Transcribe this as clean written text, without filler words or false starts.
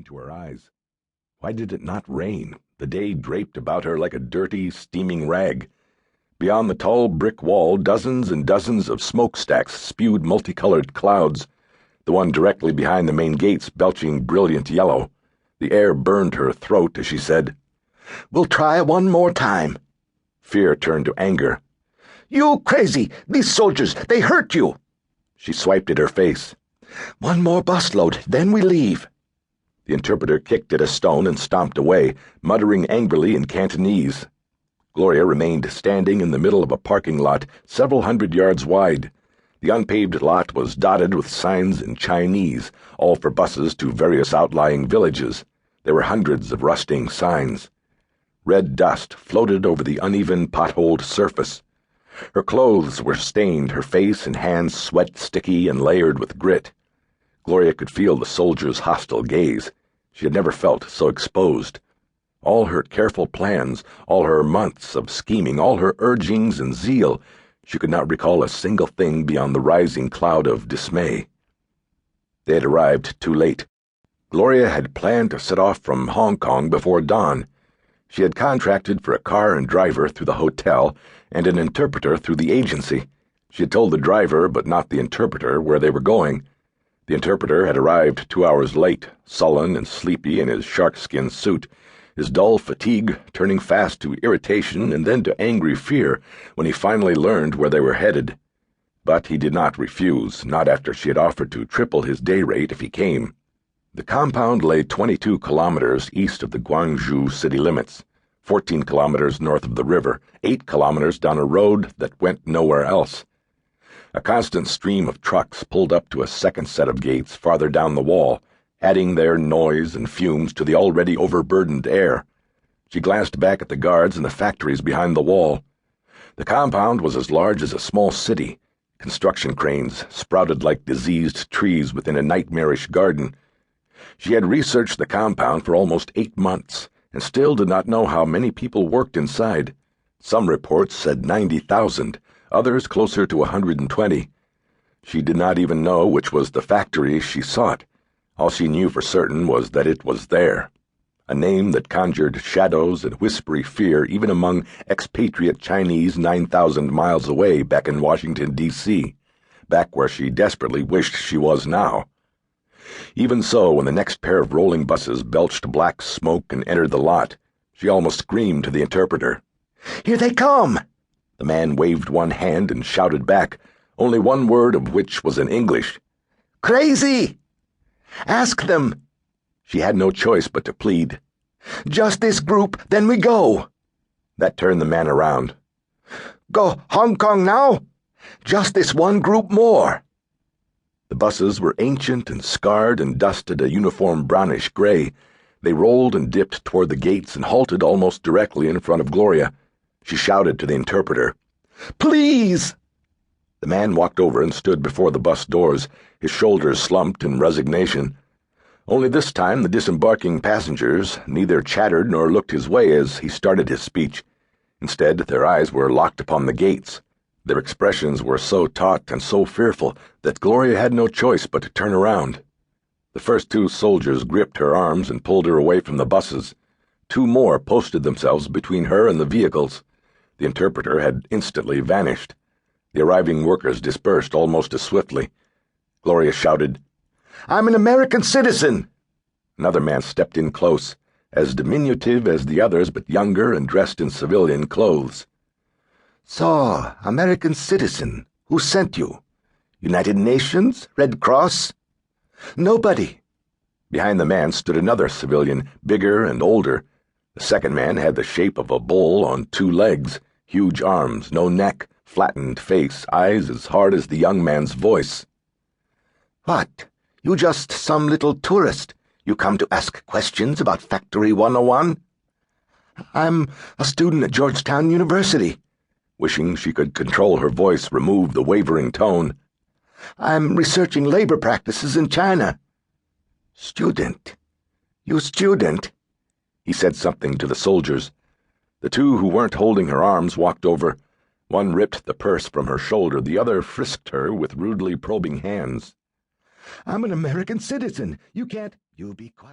into her eyes. Why did it not rain? The day draped about her like a dirty, steaming rag. Beyond the tall brick wall, dozens and dozens of smokestacks spewed multicolored clouds, the one directly behind the main gates belching brilliant yellow. The air burned her throat as she said, "We'll try one more time." Fear turned to anger. "You crazy! These soldiers, they hurt you!" She swiped at her face. "One more busload, then we leave." The interpreter kicked at a stone and stomped away, muttering angrily in Cantonese. Gloria remained standing in the middle of a parking lot several hundred yards wide. The unpaved lot was dotted with signs in Chinese, all for buses to various outlying villages. There were hundreds of rusting signs. Red dust floated over the uneven, potholed surface. Her clothes were stained, her face and hands sweat-sticky and layered with grit. Gloria could feel the soldier's hostile gaze. She had never felt so exposed. All her careful plans, all her months of scheming, all her urgings and zeal, she could not recall a single thing beyond the rising cloud of dismay. They had arrived too late. Gloria had planned to set off from Hong Kong before dawn. She had contracted for a car and driver through the hotel and an interpreter through the agency. She had told the driver, but not the interpreter, where they were going. The interpreter had arrived 2 hours late, sullen and sleepy in his sharkskin suit, his dull fatigue turning fast to irritation and then to angry fear when he finally learned where they were headed. But he did not refuse, not after she had offered to triple his day rate if he came. The compound lay 22 kilometers east of the Guangzhou city limits, 14 kilometers north of the river, 8 kilometers down a road that went nowhere else. A constant stream of trucks pulled up to a second set of gates farther down the wall, adding their noise and fumes to the already overburdened air. She glanced back at the guards and the factories behind the wall. The compound was as large as a small city. Construction cranes sprouted like diseased trees within a nightmarish garden. She had researched the compound for almost 8 months, and still did not know how many people worked inside. Some reports said 90,000, others closer to 120. She did not even know which was the factory she sought. All she knew for certain was that it was there. A name that conjured shadows and whispery fear even among expatriate Chinese 9,000 miles away back in Washington, D.C., back where she desperately wished she was now. Even so, when the next pair of rolling buses belched black smoke and entered the lot, she almost screamed to the interpreter. "Here they come!" The man waved one hand and shouted back, only one word of which was in English. "Crazy!" "Ask them." She had no choice but to plead. "Just this group, then we go." That turned the man around. "Go Hong Kong now? Just this one group more." The buses were ancient and scarred and dusted a uniform brownish gray. They rolled and dipped toward the gates and halted almost directly in front of Gloria. She shouted to the interpreter, "Please!" The man walked over and stood before the bus doors, his shoulders slumped in resignation. Only this time the disembarking passengers neither chattered nor looked his way as he started his speech. Instead, their eyes were locked upon the gates. Their expressions were so taut and so fearful that Gloria had no choice but to turn around. The first 2 soldiers gripped her arms and pulled her away from the buses. 2 more posted themselves between her and the vehicles. The interpreter had instantly vanished. The arriving workers dispersed almost as swiftly. Gloria shouted, "I'm an American citizen." Another man stepped in close, as diminutive as the others but younger and dressed in civilian clothes. "So, American citizen, who sent you? United Nations? Red Cross?" "Nobody." Behind the man stood another civilian, bigger and older. The second man had the shape of a bull on 2 legs, huge arms, no neck, flattened face, eyes as hard as the young man's voice. "What? You just some little tourist? You come to ask questions about Factory 101? "I'm a student at Georgetown University." Wishing she could control her voice, remove the wavering tone. "I'm researching labor practices in China." "Student? You student?" He said something to the soldiers. The 2 who weren't holding her arms walked over. One ripped the purse from her shoulder, the other frisked her with rudely probing hands. "I'm an American citizen. You can't—" "You be quiet."